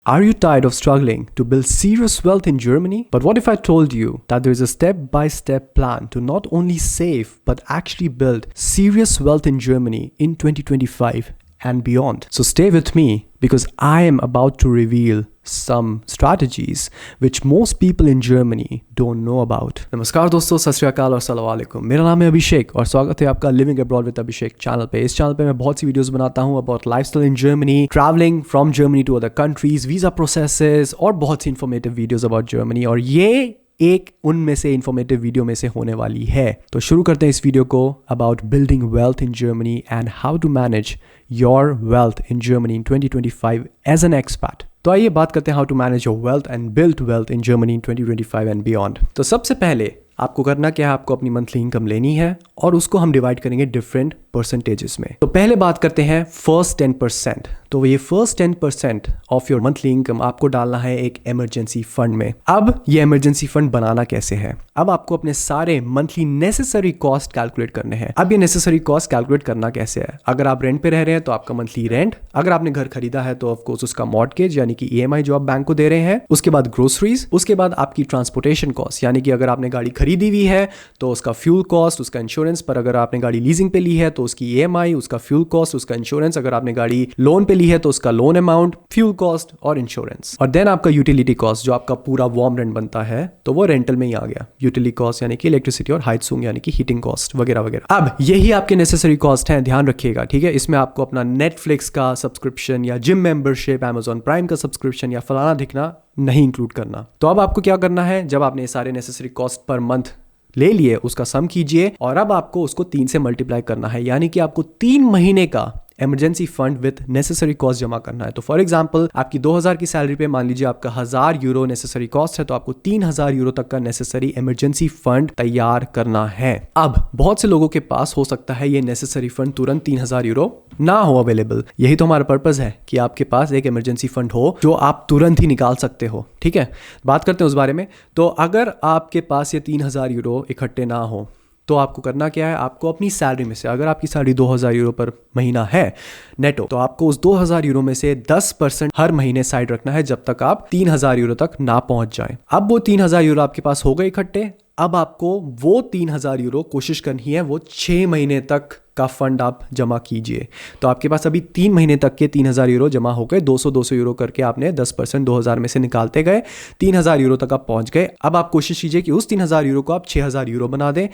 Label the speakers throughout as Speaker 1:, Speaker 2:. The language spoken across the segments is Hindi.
Speaker 1: Are you tired of struggling to build serious wealth in Germany? But what if I told you that there is a step-by-step plan to not only save but actually build serious wealth in Germany in 2025 and beyond? So stay with me because I am about to reveal some strategies which most people in Germany don't know about. नमस्कार दोस्तों, सत श्री अकाल और अस्सलाम वालेकुम। मेरा नाम है अभिषेक और स्वागत है आपका living abroad with Abhishek channel पे। इस चैनल पे मैं बहुत सी वीडियोस बनाता हूँ about lifestyle in Germany, travelling from Germany to other countries, visa processes और बहुत सी इंफॉर्मेटिव वीडियोस अबाउट जर्मनी, और ये एक उनमें से इंफॉर्मेटिव वीडियो में से होने वाली है। तो शुरू करते हैं इस वीडियो को about building wealth in Germany and how to manage your wealth in Germany in 2025 as an expat. तो आइए बात करते हैं how to manage your wealth and build wealth in Germany in 2025 and beyond. तो सबसे पहले आपको करना क्या है, आपको अपनी मंथली इनकम लेनी है और उसको हम डिवाइड करेंगे डिफरेंट परसेंटेजेस में। तो पहले बात करते हैं फर्स्ट 10%। तो ये first 10% of your monthly income आपको डालना है एक इमरजेंसी फंड में। अब ये इमरजेंसी फंड बनाना कैसे है? अब आपको अपने सारे मंथली नेसेसरी कॉस्ट कैलकुलेट करने हैं। अब ये नेसेसरी कॉस्ट कैलकुलेट करना कैसे है? अगर आप रेंट पे रह रहे हैं तो आपका मंथली रेंट, अगर आपने घर खरीदा है तो ऑफकोर्स उसका मॉर्टगेज यानी कि EMI जो आप बैंक को दे रहे हैं, उसके बाद ग्रोसरीज, उसके बाद आपकी ट्रांसपोर्टेशन कॉस्ट यानी कि अगर आपने गाड़ी खरीदी हुई है तो उसका फ्यूल कॉस्ट, उसका इंश्योरेंस, पर अगर आपने गाड़ी लीजिंग पे ली है तो उसकी EMI, उसका फ्यूल कॉस्ट, उसका इंश्योरेंस, अगर आपने गाड़ी लोन पे ली है तो उसका लोन अमाउंट, फ्यूल कॉस्ट और इंश्योरेंस, और देन आपका यूटिलिटी कॉस्ट जो आपका पूरा वार्म रेंट बनता है तो वो रेंटल में ही आ गया। यूटिलिटी कॉस्ट यानी कि इलेक्ट्रिसिटी और हाइट्सुंग यानी कि हीटिंग कॉस्ट वगैरह वगैरह। अब यही आपके नेसेसरी कॉस्ट हैं, ध्यान रखिएगा, ठीक है। इसमें आपको अपना नेटफ्लिक्स का सब्सक्रिप्शन या जिम मेंबरशिप, अमेजॉन प्राइम का सब्सक्रिप्शन या फलाना ढिकना नहीं इंक्लूड करना। तो अब आपको क्या करना है, जब आपने सारे नेसेसरी कॉस्ट पर मंथ ले लिए उसका सम कीजिए और अब आपको उसको 3 से मल्टीप्लाई करना है, यानी कि आपको 3 महीने का emergency fund with necessary cost जमा करना है। तो फॉर एग्जांपल आपकी 2000 की सैलरी पे मान लीजिए आपका 1000 यूरो नेसेसरी कॉस्ट है, तो आपको 3000 यूरो तक का नेसेसरी इमरजेंसी फंड तैयार करना है। अब बहुत से लोगों के पास हो सकता है ये नेसेसरी फंड तुरंत 3000 यूरो ना हो अवेलेबल। यही तो हमारा पर्पस है कि आपके पास एक इमरजेंसी फंड हो जो आप तुरंत ही निकाल सकते हो, ठीक है। बात करते हैं उस बारे में। तो अगर आपके पास ये 3000 यूरो इकट्ठे ना हो तो आपको करना क्या है, आपको अपनी सैलरी में से, अगर आपकी सैलरी 2000 यूरो पर महीना है नेटो, तो आपको उस 2000 यूरो में से 10% हर महीने साइड रखना है जब तक आप 3000 यूरो तक ना पहुंच जाएं। अब वो 3000 यूरो आपके पास हो गए इकट्ठे। अब आपको वो 3000 यूरो कोशिश करनी है वो 6 महीने तक का फंड आप जमा कीजिए। तो आपके पास अभी 3 महीने तक के 3000 यूरो जमा हो गए। 200 यूरो करके आपने 10% 2000 में से निकालते गए, 3000 यूरो तक आप पहुंच गए। अब आप कोशिश कीजिए कि उस 3000 यूरो को आप 6000 यूरो बना दें।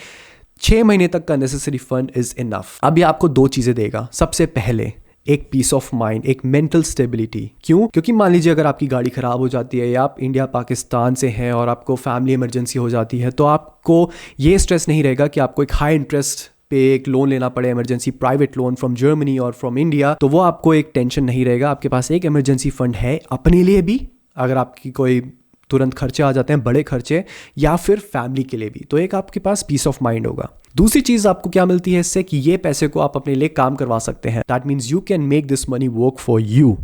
Speaker 1: 6 महीने तक का नेसेसरी फंड इज इनफ। अब ये आपको 2 चीजें देगा। सबसे पहले एक पीस ऑफ माइंड, एक मेंटल स्टेबिलिटी। क्यों? क्योंकि मान लीजिए अगर आपकी गाड़ी खराब हो जाती है या आप इंडिया पाकिस्तान से हैं और आपको फैमिली इमरजेंसी हो जाती है, तो आपको ये स्ट्रेस नहीं रहेगा कि आपको एक हाई इंटरेस्ट पे एक लोन लेना पड़े, emergency private loan from Germany और फ्रॉम इंडिया। तो वो आपको एक टेंशन नहीं रहेगा। आपके पास एक इमरजेंसी फंड है अपने लिए भी, अगर आपकी कोई तुरंत खर्चे आ जाते हैं, बड़े खर्चे, या फिर फैमिली के लिए भी, तो एक आपके पास पीस ऑफ माइंड होगा। दूसरी चीज आपको क्या मिलती है इससे, कि ये पैसे को आप अपने लिए काम करवा सकते हैं। That means you can make this money work for you.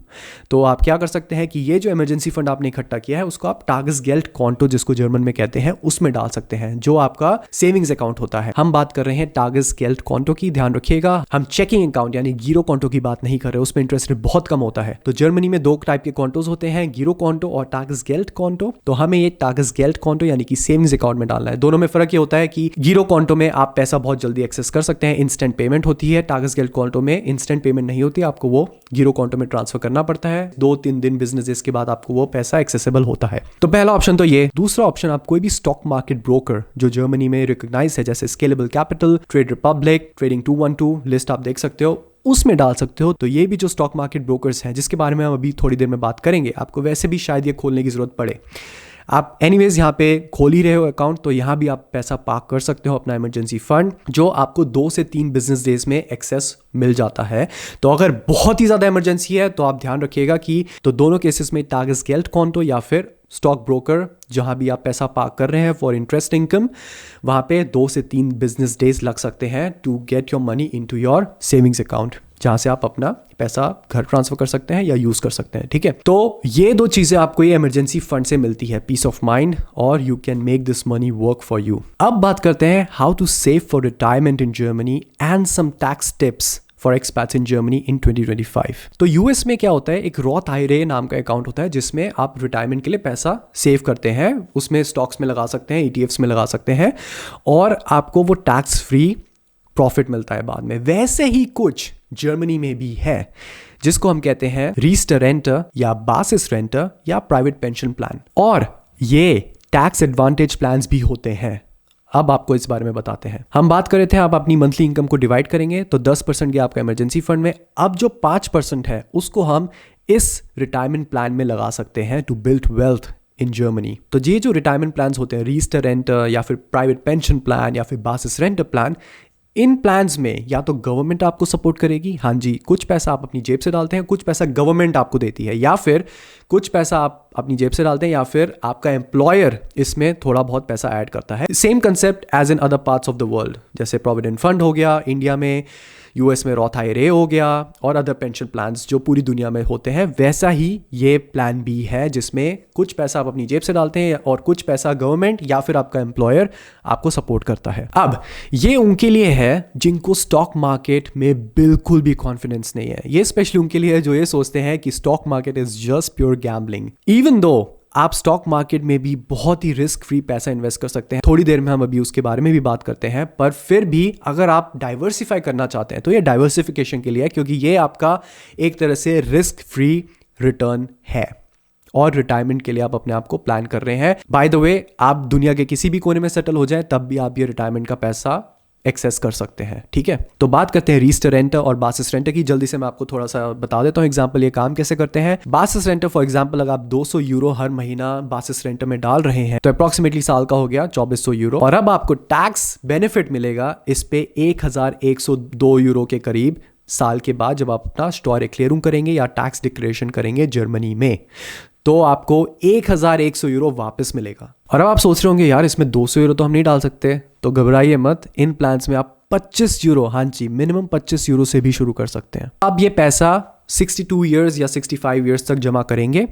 Speaker 1: तो आप क्या कर सकते हैं कि ये जो इमरजेंसी फंड आपने इकट्ठा किया है उसको आप टागसगेल्ड कॉन्टो, जिसको जर्मन में कहते हैं, उसमें डाल सकते हैं, जो आपका सेविंग्स अकाउंट होता है। हम बात कर रहे हैं टागसगेल्ड कॉन्टो की, ध्यान रखिएगा। हम चेकिंग अकाउंट यानी गिरो कॉन्टो की बात नहीं कर रहे, उसमें इंटरेस्ट रेट बहुत कम होता है। तो जर्मनी में 2 टाइप के कॉन्टोज होते हैं, गिरो कॉन्टो और टागसगेल्ड कॉन्टो। तो हमें ये टागसगेल्ड कॉन्टो यानी कि सेविंग्स अकाउंट में डालना है। दोनों में फर्क ये होता है कि गिरो कॉन्टो में आप पैसा बहुत जल्दी एक्सेस कर सकते हैं, इंस्टेंट पेमेंट होती है। टागसगेल्ड कॉन्टो में इंस्टेंट पेमेंट नहीं होती, आपको वो गिरो कॉन्टो में ट्रांसफर करना पड़ता है। 2-3 दिन बिजनेस डेज के बाद आपको वो पैसा एक्सेसिबल होता है। तो पहला ऑप्शन तो ये। दूसरा ऑप्शन, आप कोई भी स्टॉक मार्केट ब्रोकर जो जर्मनी में रिकॉग्नाइज है, जैसे scalable capital, trade Republic, trading 212 list आप देख सकते हो, उसमें डाल सकते हो। तो ये भी जो स्टॉक मार्केट ब्रोकर्स हैं, जिसके बारे में हम अभी थोड़ी देर में बात करेंगे, आपको वैसे भी शायद ये खोलने की जरूरत पड़े। आप एनीवेज यहाँ पे खोल ही रहे हो अकाउंट, तो यहाँ भी आप पैसा पार्क कर सकते हो अपना इमरजेंसी फंड, जो आपको 2 से 3 बिजनेस डेज में एक्सेस मिल जाता है। तो अगर बहुत ही ज्यादा इमरजेंसी है तो आप ध्यान रखिएगा कि तो दोनों केसेस में टागसगेल्ड कॉन्टो या फिर स्टॉक ब्रोकर, जहां भी आप पैसा पार्क कर रहे हैं फॉर इंटरेस्ट इनकम, वहां पे 2 से 3 बिजनेस डेज लग सकते हैं to get your money into your savings account, जहां से आप अपना पैसा घर ट्रांसफर कर सकते हैं या यूज कर सकते हैं, ठीक है। तो ये 2 चीजें आपको ये इमरजेंसी फंड से मिलती है, पीस ऑफ माइंड, और you can make this money work for you. अब बात करते हैं how to save for retirement in Germany and some tax tips for expats in Germany in 2025। तो यूएस में क्या होता है, एक रॉथ आईरे नाम का अकाउंट होता है जिसमें आप रिटायरमेंट के लिए पैसा सेव करते हैं, उसमें स्टॉक्स में लगा सकते हैं, ईटीएफ्स में लगा सकते हैं और आपको वो टैक्स फ्री प्रॉफिट मिलता है बाद में। वैसे ही कुछ जर्मनी में भी है जिसको हम कहते हैं रिस्टर रेंटर या बासिस रेंटर या प्राइवेट पेंशन प्लान, और ये टैक्स एडवांटेज प्लान्स भी होते हैं। अब आपको इस बारे में बताते हैं। हम बात कर रहे थे आप अपनी मंथली इनकम को डिवाइड करेंगे तो 10% गया आपका इमरजेंसी फंड में। अब जो 5% है उसको हम इस रिटायरमेंट प्लान में लगा सकते हैं to build wealth in Germany. तो ये जो रिटायरमेंट प्लान्स होते हैं, रिस्टर रेंटर या फिर प्राइवेट पेंशन प्लान या फिर बासिस रेंटर प्लान, इन प्लान्स में या तो गवर्नमेंट आपको सपोर्ट करेगी, हाँ जी, कुछ पैसा आप अपनी जेब से डालते हैं, कुछ पैसा गवर्नमेंट आपको देती है, या फिर कुछ पैसा आप अपनी जेब से डालते हैं या फिर आपका एम्प्लॉयर इसमें थोड़ा बहुत पैसा ऐड करता है। Same concept as in other parts of the world, जैसे प्रोविडेंट फंड हो गया इंडिया में, यूएस में रॉथ आईरे हो गया और अदर पेंशन प्लान्स जो पूरी दुनिया में होते हैं, वैसा ही ये प्लान भी है जिसमें कुछ पैसा आप अपनी जेब से डालते हैं और कुछ पैसा गवर्नमेंट या फिर आपका एम्प्लॉयर आपको सपोर्ट करता है। अब ये उनके लिए है जिनको स्टॉक मार्केट में बिल्कुल भी कॉन्फिडेंस नहीं है। ये स्पेशली उनके लिए है जो ये सोचते हैं कि stock market is just pure gambling. Even though आप स्टॉक मार्केट में भी बहुत ही रिस्क फ्री पैसा इन्वेस्ट कर सकते हैं, थोड़ी देर में हम अभी उसके बारे में भी बात करते हैं, पर फिर भी अगर आप डाइवर्सिफाई करना चाहते हैं तो ये डाइवर्सिफिकेशन के लिए है, क्योंकि ये आपका एक तरह से रिस्क फ्री रिटर्न है और रिटायरमेंट के लिए आप अपने आप को प्लान कर रहे हैं। बाय द वे, आप दुनिया के किसी भी कोने में सेटल हो जाए तब भी आप ये रिटायरमेंट का पैसा एक्सेस कर सकते हैं, ठीक है। तो बात करते हैं रिस्टर रेंटर और बासिस रेंटर की। जल्दी से मैं आपको थोड़ा सा बता देता हूं एग्जांपल ये काम कैसे करते हैं। बासिस रेंटर फॉर एग्जांपल अगर आप 200 यूरो हर महीना बासिस रेंटर में डाल रहे हैं तो अप्रॉक्सीमेटली साल का हो गया 2400 यूरो, और अब आपको टैक्स बेनिफिट मिलेगा इस पे 1102 यूरो के करीब साल के बाद जब आप अपना स्टोर क्लियरिंग करेंगे या टैक्स डिक्लेरेशन करेंगे जर्मनी में, तो आपको 1100 यूरो वापस मिलेगा। और अब आप सोच रहे होंगे यार इसमें 200 यूरो तो हम नहीं डाल सकते, तो घबराइए मत, इन प्लान्स में आप 25 यूरो, हाँ जी, मिनिमम 25 यूरो से भी शुरू कर सकते हैं। आप ये पैसा 62 ईयर्स या 65 ईयर्स तक जमा करेंगे।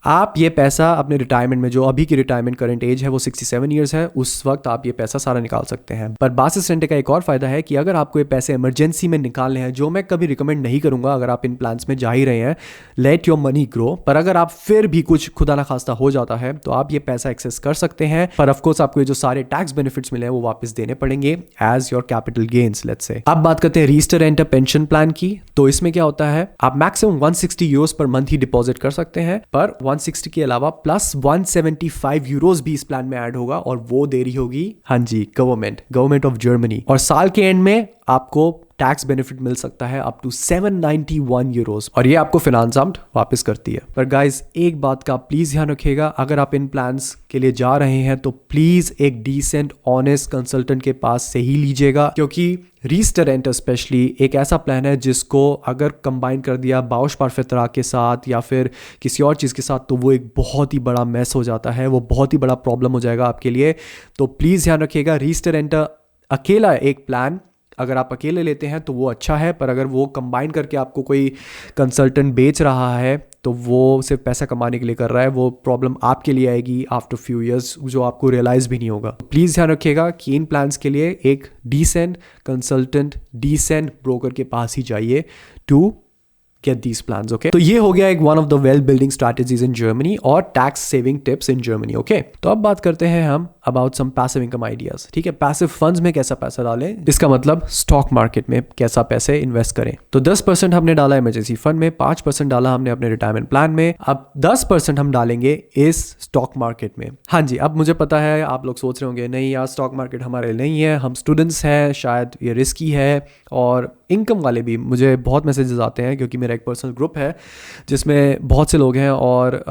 Speaker 1: आप ये पैसा अपने रिटायरमेंट में, जो अभी की रिटायरमेंट करंट एज है वो 67 ईयर्स है, उस वक्त आप ये पैसा सारा निकाल सकते हैं। पर बासिस रेंटर का एक और फायदा है कि अगर आपको ये पैसे इमरजेंसी में निकालने हैं, जो मैं कभी रिकमेंड नहीं करूंगा अगर आप इन प्लान्स में जा ही रहे हैं, लेट योर मनी ग्रो, पर अगर आप फिर भी कुछ खुदा ना खास्ता हो जाता है तो आप ये पैसा एक्सेस कर सकते हैं। पर ऑफकोर्स आपको ये जो सारे टैक्स बेनिफिट्स मिले हैं वो वापस देने पड़ेंगे as your capital gains, let's say. अब बात करते हैं रिस्टर रेंटर पेंशन प्लान की। तो इसमें क्या होता है, आप मैक्सिमम 160 यूरोस पर मंथ ही डिपॉजिट कर सकते हैं, पर 160 के अलावा प्लस 175 यूरोस भी इस प्लान में ऐड होगा और वो दे रही होगी, हाँ जी, गवर्नमेंट ऑफ जर्मनी। और साल के एंड में आपको टैक्स बेनिफिट मिल सकता है अप टू 791 यूरोस, और ये आपको फिनांसाम्ट वापस करती है। पर गाइज एक बात का प्लीज ध्यान रखिएगा, अगर आप इन प्लान्स के लिए जा रहे हैं तो प्लीज एक डिसेंट ऑनेस्ट कंसल्टेंट के पास से ही लीजिएगा, क्योंकि रिस्टर रेंटर स्पेशली एक ऐसा प्लान है जिसको अगर कंबाइन कर दिया बाउश पारफेतरा के साथ या फिर किसी और चीज़ के साथ तो वो एक बहुत ही बड़ा मैस हो जाता है, वो बहुत ही बड़ा प्रॉब्लम हो जाएगा आपके लिए। तो प्लीज़ ध्यान रखिएगा, रिस्टर रेंटर अकेला एक प्लान अगर आप अकेले लेते हैं तो वो अच्छा है, पर अगर वो कंबाइन करके आपको कोई कंसल्टेंट बेच रहा है तो वो सिर्फ पैसा कमाने के लिए कर रहा है, वो प्रॉब्लम आपके लिए आएगी आफ्टर फ्यू इयर्स जो आपको रियलाइज भी नहीं होगा। प्लीज़ ध्यान रखिएगा कि इन प्लान्स के लिए एक डिसेंट कंसल्टेंट, डिसेंट ब्रोकर के पास ही जाइए to get these plans, okay? तो ये हो गया एक one of the well building strategies in Germany और tax saving tips in Germany, okay? तो अब बात करते हैं हम about some passive income ideas, ठीक है? passive funds में कैसा पैसा डालें, इसका मतलब स्टॉक मार्केट में कैसा पैसे इन्वेस्ट करें। तो 10% हमने डाला इमरजेंसी फंड में, 5% डाला हमने अपने रिटायरमेंट प्लान में, अब 10% हम डालेंगे इस स्टॉक मार्केट में। हाँ जी, अब मुझे पता है आप लोग सोच रहे होंगे नहीं यार स्टॉक मार्केट हमारे लिए नहीं है, हम स्टूडेंट्स हैं, शायद ये रिस्की है, और इनकम वाले भी मुझे बहुत मैसेजेस आते हैं क्योंकि मेरा एक पर्सनल ग्रुप है जिसमें बहुत से लोग हैं और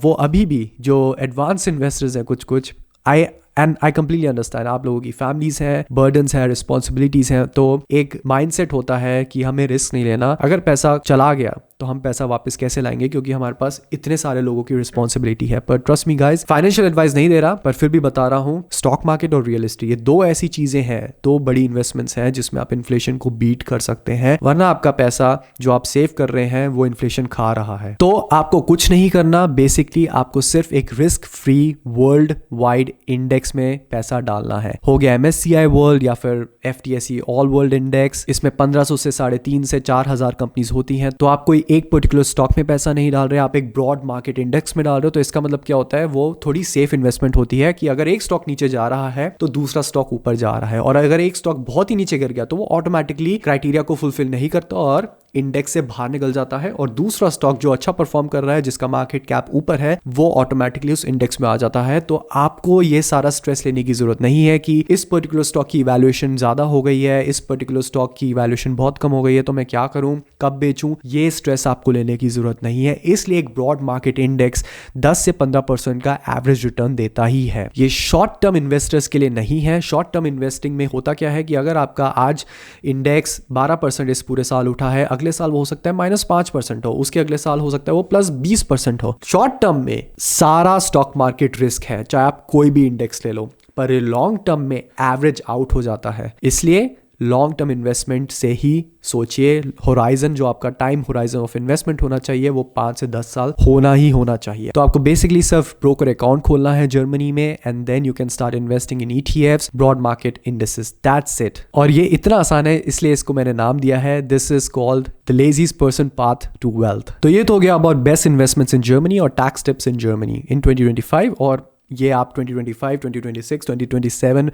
Speaker 1: वो अभी भी जो एडवांस इन्वेस्टर्स हैं कुछ आई कंप्लीटली अंडरस्टैंड, आप लोगों की फैमिलीज हैं, बर्डन्स हैं, रिस्पॉन्सिबिलिटीज हैं, तो एक माइंडसेट होता है कि हमें रिस्क नहीं लेना, अगर पैसा चला गया तो हम पैसा वापस कैसे लाएंगे, क्योंकि हमारे पास इतने सारे लोगों की रिस्पॉन्सिबिलिटी है। पर trust me guys, financial advice नहीं दे रहा, पर फिर भी बता रहा हूँ, स्टॉक मार्केट और रियल एस्टेट ये दो ऐसी चीजें हैं, दो बड़ी इन्वेस्टमेंट्स हैं जिसमें आप इन्फ्लेशन को बीट कर सकते हैं, वरना आपका पैसा जो आप सेव कर रहे हैं वो इन्फ्लेशन खा रहा है। तो आपको कुछ नहीं करना, बेसिकली आपको सिर्फ एक risk free world wide index में पैसा डालना है। हो गया MSCI वर्ल्ड या फिर FTSE ऑल वर्ल्ड इंडेक्स, इसमें 1500 से 3,500 से 4,000 कंपनीज होती हैं। तो आप कोई एक पर्टिकुलर स्टॉक में पैसा नहीं डाल रहे, आप एक ब्रॉड मार्केट इंडेक्स में डाल रहे हो। तो इसका मतलब क्या होता है, वो थोड़ी सेफ इन्वेस्टमेंट होती है कि अगर एक स्टॉक नीचे जा रहा है तो दूसरा स्टॉक ऊपर जा रहा है, और अगर एक स्टॉक बहुत ही नीचे गिर गया तो वो ऑटोमेटिकली क्राइटेरिया को फुलफिल नहीं करता और इंडेक्स से बाहर निकल जाता है, और दूसरा स्टॉक जो अच्छा परफॉर्म कर रहा है, जिसका मार्केट कैप ऊपर है, वो ऑटोमेटिकली उस इंडेक्स में आ जाता है। तो आपको ये सारा स्ट्रेस लेने की जरूरत नहीं है कि इस पर्टिकुलर स्टॉक की वैल्यूएशन ज्यादा हो गई है, इस पर्टिकुलर स्टॉक की वैल्यूएशन बहुत कम हो गई है, तो मैं क्या करूं, कब बेचूं, ये स्ट्रेस आपको लेने की जरूरत नहीं है। इसलिए एक ब्रॉड मार्केट इंडेक्स 10 से 15% का एवरेज रिटर्न देता ही है। ये शॉर्ट टर्म इन्वेस्टर्स के लिए नहीं है। शॉर्ट टर्म इन्वेस्टिंग में होता क्या है कि अगर आपका आज इंडेक्स 12% इस पूरे साल उठा है, अगले साल वो हो सकता है -5% हो, उसके अगले साल हो सकता है वो +20% हो। शॉर्ट टर्म में सारा स्टॉक मार्केट रिस्क है, चाहे आप कोई भी इंडेक्स ले लो, पर लॉन्ग टर्म में एवरेज आउट हो जाता है। इसलिए लॉन्ग टर्म इन्वेस्टमेंट से ही सोचिए। होराइजन जो आपका टाइम होराइजन ऑफ इन्वेस्टमेंट होना चाहिए वो 5 से 10 साल होना चाहिए। तो आपको बेसिकली सिर्फ ब्रोकर अकाउंट खोलना है जर्मनी में, and then you can start investing in ETFs, broad market indexes, that's it. और ये इतना आसान है, इसलिए इसको मैंने नाम दिया है, this is called the laziest person path to wealth. तो ये तो हो गया about best investments in Germany और tax tips in Germany in 2025, और ये आप 2025, 2026, 2027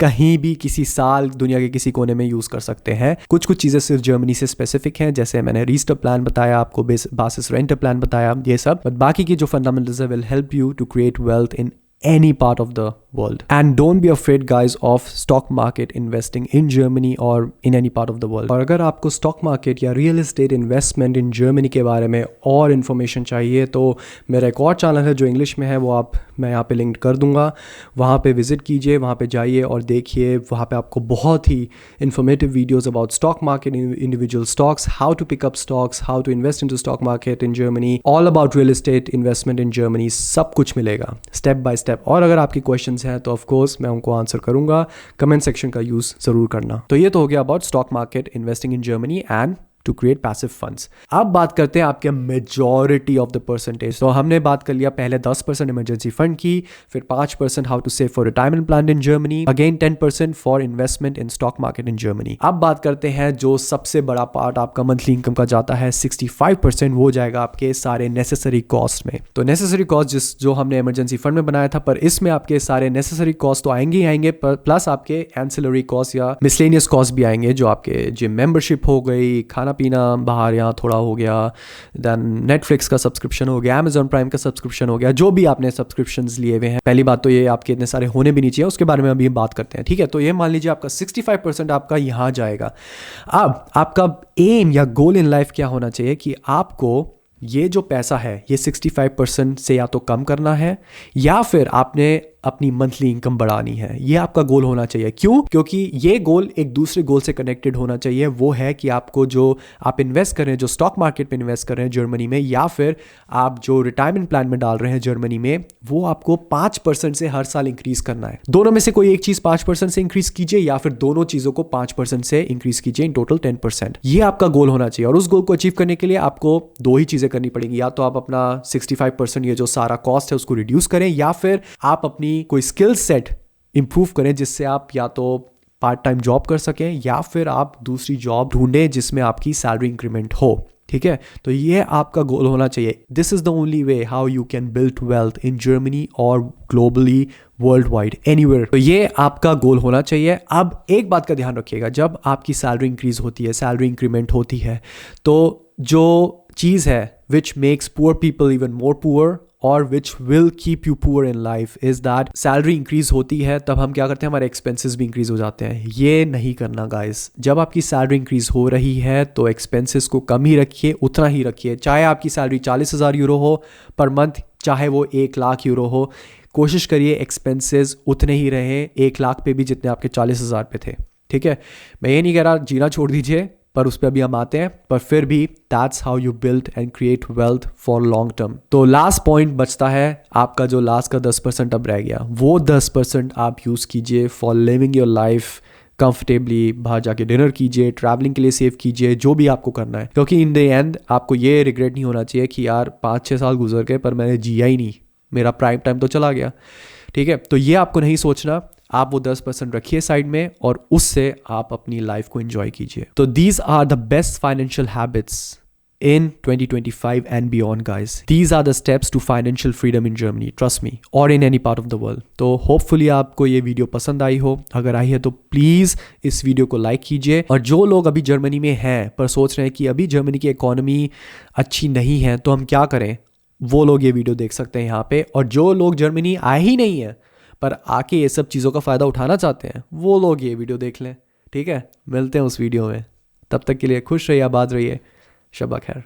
Speaker 1: कहीं भी किसी साल दुनिया के किसी कोने में यूज कर सकते हैं। कुछ चीजें सिर्फ जर्मनी से स्पेसिफिक हैं, जैसे मैंने रीस्टर प्लान बताया आपको, बासिस रेंटर प्लान बताया, ये सब, बट बाकी की जो फंडामेंटल्स है will help you to create wealth in any part of the world. And don't be afraid guys of stock market investing in Germany or in any part of the world. और अगर आपको stock market या real estate investment in Germany के बारे में और information चाहिए तो मेरा एक और चैनल है जो इंग्लिश में है, वो मैं यहाँ पे लिंक कर दूंगा, वहाँ पे विजिट कीजिए, वहाँ पे जाइए और देखिए, वहाँ पे आपको बहुत ही informative videos about stock market, individual stocks, how to pick up stocks, how to invest into stock market in Germany, all about real estate investment in Germany, सब कुछ मिलेगा step by step। और अगर आपकी क्वेश्चंस हैं तो ऑफ कोर्स मैं उनको आंसर करूंगा, कमेंट सेक्शन का यूज जरूर करना। तो ये तो हो गया about stock market investing in Germany and to create passive funds. अब बात करते हैं आपके मेजॉरिटी ऑफ द परसेंटेज। तो हमने बात कर लिया पहले 10% इमरजेंसी फंड की, फिर 5% how to save for retirement plan in Germany, again 10% for investment in stock market in Germany. अब बात करते हैं जो सबसे बड़ा पार्ट आपका मंथली इनकम का जाता है, 65% वो जाएगा आपके सारे नेसेसरी कॉस्ट में। तो नेसेसरी कॉस्ट जो हमने इमरजेंसी फंड में बनाया था, पर इसमें आपके सारे नेसेसरी कॉस्ट तो आएंगे ही आएंगे, प्लस आपके एंसिलरी कॉस्ट या मिसलेनियस कॉस्ट भी आएंगे, जो आपके जिम मेंबरशिप हो गई, खाना पीना बाहर यहाँ थोड़ा हो गया, देन नेटफ्लिक्स का सब्सक्रिप्शन हो गया, अमेजॉन प्राइम का सब्सक्रिप्शन हो गया, जो भी आपने सब्सक्रिप्शंस लिए हुए हैं। पहली बात तो ये आपके इतने सारे होने भी नहीं चाहिए, उसके बारे में अभी बात करते हैं, ठीक है। तो ये मान लीजिए आपका 65% आपका यहाँ जाएगा। अब आपका एम या गोल इन लाइफ क्या होना चाहिए कि आपको ये जो पैसा है ये 65% से या तो कम करना है, या फिर आपने अपनी मंथली इनकम बढ़ानी है। ये आपका गोल होना चाहिए। क्यों? क्योंकि ये गोल एक दूसरे गोल से कनेक्टेड होना चाहिए। वो है कि आपको जो आप इन्वेस्ट कर रहे हैं, जो स्टॉक मार्केट में इन्वेस्ट कर रहे हैं जर्मनी में, या फिर आप जो रिटायरमेंट प्लान में डाल रहे हैं जर्मनी में, वो आपको 5% से हर साल इंक्रीज करना है। दोनों में से कोई एक चीज 5% से इंक्रीज कीजिए, या फिर दोनों चीजों को 5% से इंक्रीज कीजिए, इन टोटल 10%। ये आपका गोल होना चाहिए। और उस गोल को अचीव करने के लिए आपको दो ही चीजें करनी पड़ेंगी, या तो आप अपना 65% ये जो सारा कॉस्ट है उसको रिड्यूस करें, या फिर आप अपनी कोई स्किल सेट इंप्रूव करें जिससे आप या तो पार्ट टाइम जॉब कर सकें, या फिर आप दूसरी जॉब ढूंढें जिसमें आपकी सैलरी इंक्रीमेंट हो। ठीक है, तो ये आपका गोल होना चाहिए। This is the only way how you can build wealth in Germany और ग्लोबली, वर्ल्ड वाइड, एनीवेयर। तो ये आपका गोल होना चाहिए। अब एक बात का ध्यान रखिएगा, जब आपकी सैलरी इंक्रीज होती है, सैलरी इंक्रीमेंट होती है, तो जो चीज़ है which makes poor people even more poor और which will keep you poor in life is that salary increase होती है तब हम क्या करते हैं, हमारे एक्सपेंसेस भी इंक्रीज हो जाते हैं। ये नहीं करना गाइस। जब आपकी सैलरी इंक्रीज हो रही है तो एक्सपेंसेस को कम ही रखिए, उतना ही रखिए। चाहे आपकी सैलरी 40,000 यूरो हो पर मंथ, चाहे वो 1,00,000 यूरो हो, कोशिश करिए एक्सपेंसेस उतने ही रहें 1,00,000 पे भी जितने आपके 40,000 पे थे। ठीक है, मैं ये नहीं कह रहा जीना छोड़ दीजिए, पर उस पर अभी हम आते हैं। पर फिर भी that's how you build and create wealth for long term. तो लास्ट पॉइंट बचता है आपका, जो लास्ट का 10% अब रह गया, वो 10% आप यूज़ कीजिए for living your life comfortably. बाहर जाके डिनर कीजिए, ट्रैवलिंग के लिए सेव कीजिए, जो भी आपको करना है, क्योंकि इन द एंड आपको ये रिग्रेट नहीं होना चाहिए कि यार 5-6 साल गुजर गए पर मैंने जिया ही नहीं, मेरा प्राइम टाइम तो चला गया। ठीक है, तो ये आपको नहीं सोचना। आप वो 10% रखिए साइड में और उससे आप अपनी लाइफ को एंजॉय कीजिए। तो these are the best financial habits in 2025 and beyond, guys. These are the steps to financial freedom in Germany, trust me, or in any part of the world. तो hopefully आपको ये वीडियो पसंद आई हो। अगर आई है तो प्लीज़ इस वीडियो को लाइक कीजिए। और जो लोग अभी जर्मनी में हैं पर सोच रहे हैं कि अभी जर्मनी की इकोनॉमी अच्छी नहीं है तो हम क्या करें, वो लोग ये वीडियो देख सकते हैं यहाँ पे। और जो लोग जर्मनी आए ही नहीं है पर आके ये सब चीज़ों का फ़ायदा उठाना चाहते हैं, वो लोग ये वीडियो देख लें। ठीक है, मिलते हैं उस वीडियो में। तब तक के लिए खुश रहिए, आबाद रहिए, शब्बा खैर।